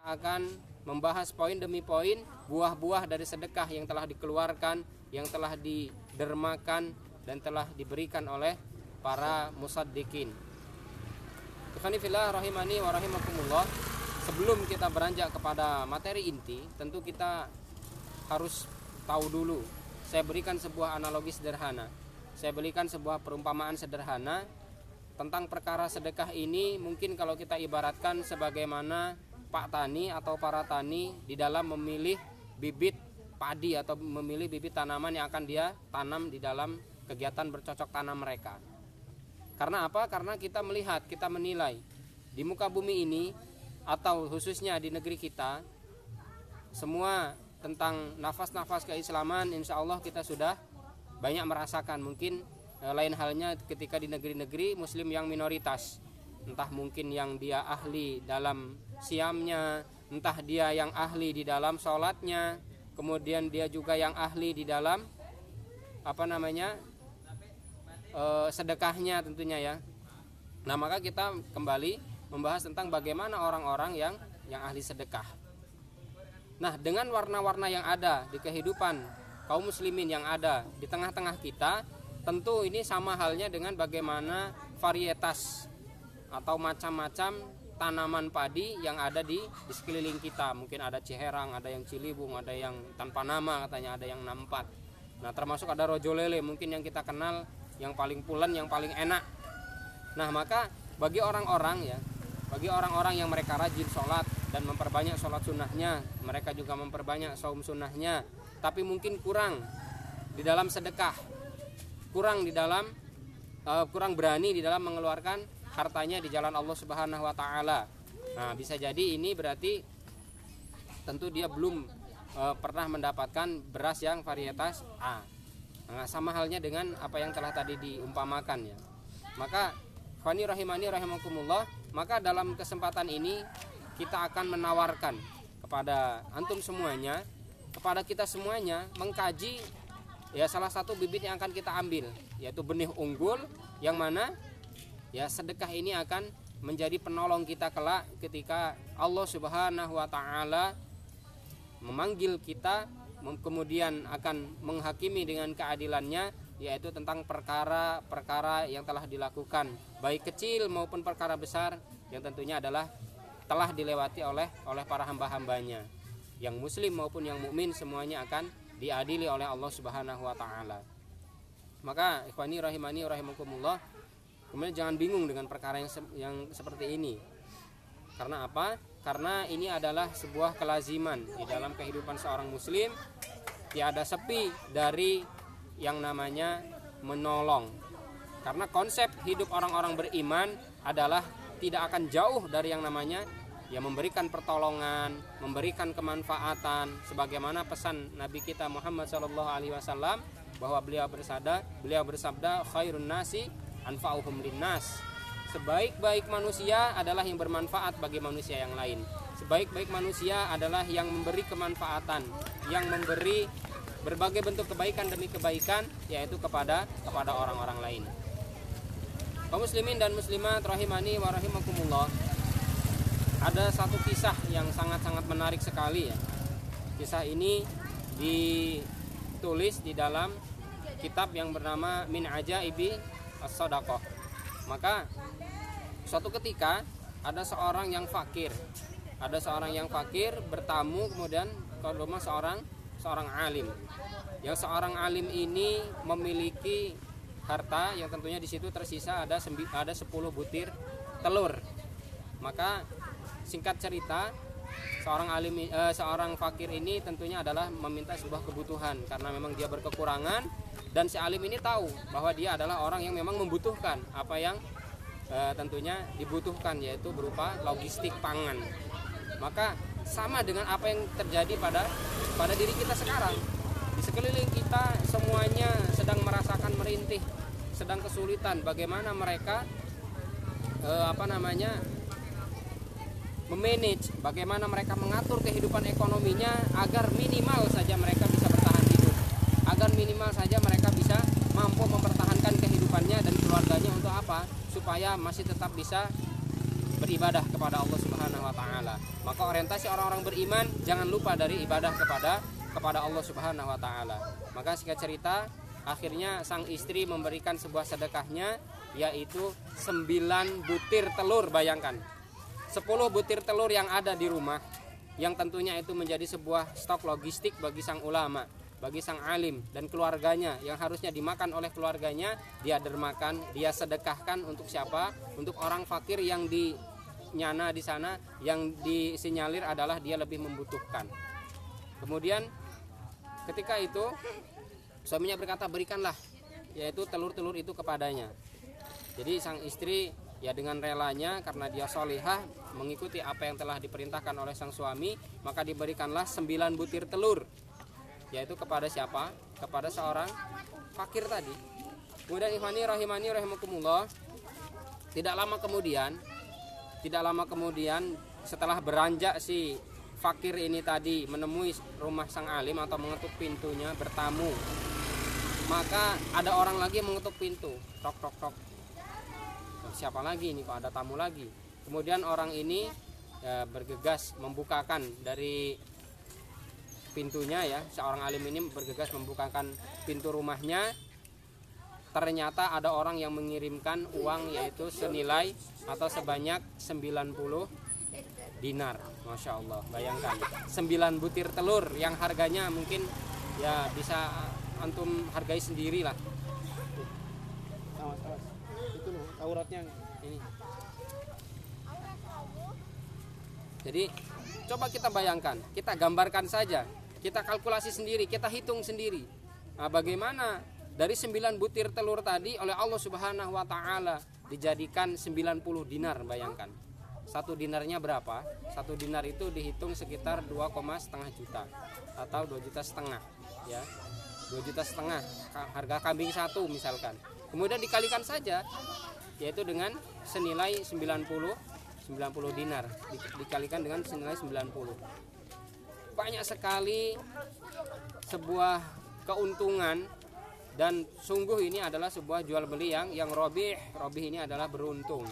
akan membahas poin demi poin buah-buah dari sedekah yang telah dikeluarkan, yang telah didermakan dan telah diberikan oleh para musaddiqin. Ikhwani fillah rahimani wa rahimakumullah. Sebelum kita beranjak kepada materi inti, tentu kita harus tahu dulu. Saya berikan sebuah analogi sederhana. Saya berikan sebuah perumpamaan sederhana tentang perkara sedekah ini. Mungkin kalau kita ibaratkan sebagaimana Pak Tani atau para tani di dalam memilih bibit padi atau memilih bibit tanaman yang akan dia tanam di dalam kegiatan bercocok tanam mereka. Karena apa? Karena kita melihat, kita menilai di muka bumi ini atau khususnya di negeri kita, semua tentang nafas-nafas keislaman insya Allah kita sudah banyak merasakan. Mungkin lain halnya ketika di negeri-negeri muslim yang minoritas, entah mungkin yang dia ahli dalam siamnya, entah dia yang ahli di dalam sholatnya, kemudian dia juga yang ahli di dalam sedekahnya tentunya ya. Nah, maka kita kembali membahas tentang bagaimana orang-orang yang ahli sedekah. Nah, dengan warna-warna yang ada di kehidupan kaum muslimin yang ada di tengah-tengah kita, tentu ini sama halnya dengan bagaimana varietas atau macam-macam tanaman padi yang ada di sekeliling kita. Mungkin ada ciherang, ada yang cilibung, ada yang tanpa nama, katanya ada yang nampat. Nah, termasuk ada rojolele mungkin yang kita kenal, yang paling pulen, yang paling enak. Nah, maka bagi orang-orang yang mereka rajin sholat dan memperbanyak sholat sunnahnya, mereka juga memperbanyak saum sunnahnya, tapi mungkin kurang di dalam sedekah, kurang berani di dalam mengeluarkan hartanya di jalan Allah Subhanahu wa taala. Nah, bisa jadi ini berarti tentu dia belum pernah mendapatkan beras yang varietas A. Nah, sama halnya dengan apa yang telah tadi diumpamakan ya. Maka ikhwani rahimani rahimakumullah, maka dalam kesempatan ini kita akan menawarkan kepada antum semuanya, kepada kita semuanya mengkaji ya salah satu bibit yang akan kita ambil, yaitu benih unggul yang mana ya sedekah ini akan menjadi penolong kita kelak ketika Allah Subhanahu wa taala memanggil kita, kemudian akan menghakimi dengan keadilannya, yaitu tentang perkara-perkara yang telah dilakukan, baik kecil maupun perkara besar yang tentunya adalah telah dilewati oleh para hamba-hambanya, yang muslim maupun yang mukmin, semuanya akan diadili oleh Allah Subhanahu wa taala. Maka ikhwani rahimani rahimakumullah, kemudian jangan bingung dengan perkara yang seperti ini. Karena apa? Karena ini adalah sebuah kelaziman di dalam kehidupan seorang muslim. Tiada sepi dari yang namanya menolong. Karena konsep hidup orang-orang beriman adalah tidak akan jauh dari yang namanya ya memberikan pertolongan, memberikan kemanfaatan, sebagaimana pesan Nabi kita Muhammad SAW bahwa beliau bersabda khairun nasi anfa'uhum linnas. Sebaik-baik manusia adalah yang bermanfaat bagi manusia yang lain. Sebaik-baik manusia adalah yang memberi kemanfaatan, yang memberi berbagai bentuk kebaikan demi kebaikan, yaitu kepada orang-orang lain. Kaum muslimin dan muslimat rahimani wa rahimakumullah, ada satu kisah yang sangat-sangat menarik sekali ya. Kisah ini ditulis di dalam kitab yang bernama Min Ajaibi As-Shadaqah. Maka suatu ketika ada seorang yang fakir bertamu kemudian ke rumah seorang alim. Yang seorang alim ini memiliki harta yang tentunya di situ tersisa ada 10 butir telur. Maka singkat cerita, seorang fakir ini tentunya adalah meminta sebuah kebutuhan karena memang dia berkekurangan, dan si alim ini tahu bahwa dia adalah orang yang memang membutuhkan apa yang tentunya dibutuhkan, yaitu berupa logistik pangan. Maka sama dengan apa yang terjadi pada diri kita sekarang. Di sekeliling kita semuanya sedang merasakan merintih, sedang kesulitan bagaimana mereka memanage, bagaimana mereka mengatur kehidupan ekonominya agar minimal saja mereka bisa bertahan hidup, agar minimal saja mereka bisa mampu mempertahankan kehidupannya dan keluarganya. Untuk apa? Supaya masih tetap bisa beribadah kepada Allah Subhanahu wa taala. Maka orientasi orang-orang beriman jangan lupa dari ibadah kepada Allah Subhanahu wa taala. Maka singkat cerita, akhirnya sang istri memberikan sebuah sedekahnya, yaitu 9 butir telur. Bayangkan 10 butir telur yang ada di rumah, yang tentunya itu menjadi sebuah stok logistik bagi sang ulama, bagi sang alim dan keluarganya, yang harusnya dimakan oleh keluarganya, dia dermakan, dia sedekahkan untuk siapa? Untuk orang fakir yang dinyana di sana, yang disinyalir adalah dia lebih membutuhkan. Kemudian ketika itu suaminya berkata, berikanlah yaitu telur-telur itu kepadanya. Jadi sang istri ya dengan relanya, karena dia solihah mengikuti apa yang telah diperintahkan oleh sang suami, maka diberikanlah 9 butir telur, yaitu kepada siapa? Kepada seorang fakir tadi. Kemudian ikhwani rahimani rahimakumullah, tidak lama kemudian setelah beranjak si fakir ini tadi menemui rumah sang alim atau mengetuk pintunya bertamu, maka ada orang lagi yang mengetuk pintu, tok tok tok. Siapa lagi ini, kok ada tamu lagi? Kemudian orang ini bergegas membukakan dari pintunya ya, seorang alim ini bergegas membukakan pintu rumahnya. Ternyata ada orang yang mengirimkan uang, yaitu senilai atau sebanyak 90 dinar. Masya Allah, bayangkan 9 butir telur yang harganya mungkin ya bisa antum hargai sendiri lah. Itu loh auratnya ini. Jadi coba kita bayangkan, kita gambarkan saja, kita kalkulasi sendiri, kita hitung sendiri. Nah, bagaimana dari 9 butir telur tadi oleh Allah Subhanahu wa taala dijadikan 90 dinar, bayangkan. 1 dinarnya berapa? 1 dinar itu dihitung sekitar 2,5 juta atau 2,5 juta ya. 2,5 juta harga kambing satu misalkan. Kemudian dikalikan saja, yaitu dengan senilai 90 dinar, dikalikan dengan senilai 90. Banyak sekali sebuah keuntungan, dan sungguh ini adalah sebuah jual beli yang robih ini adalah beruntung.